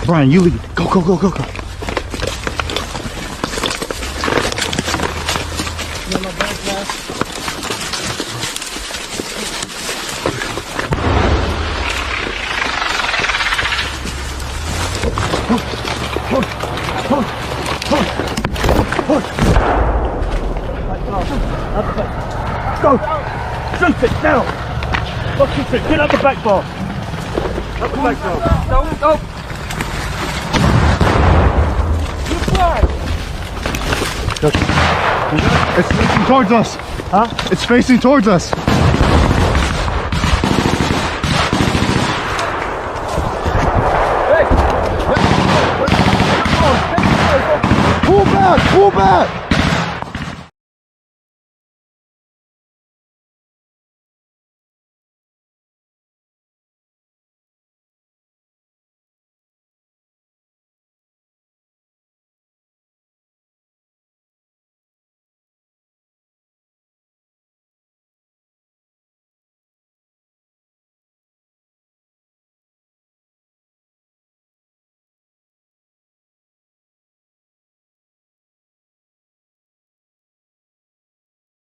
Brian, you lead. Go, go, go, go, go. Go! Shoot it now! Look, shoot it! Get up the back bar! Up the back bar! Go, go! You fly! It's facing towards us! Huh? It's facing towards us! Hey! Pull back! Pull back!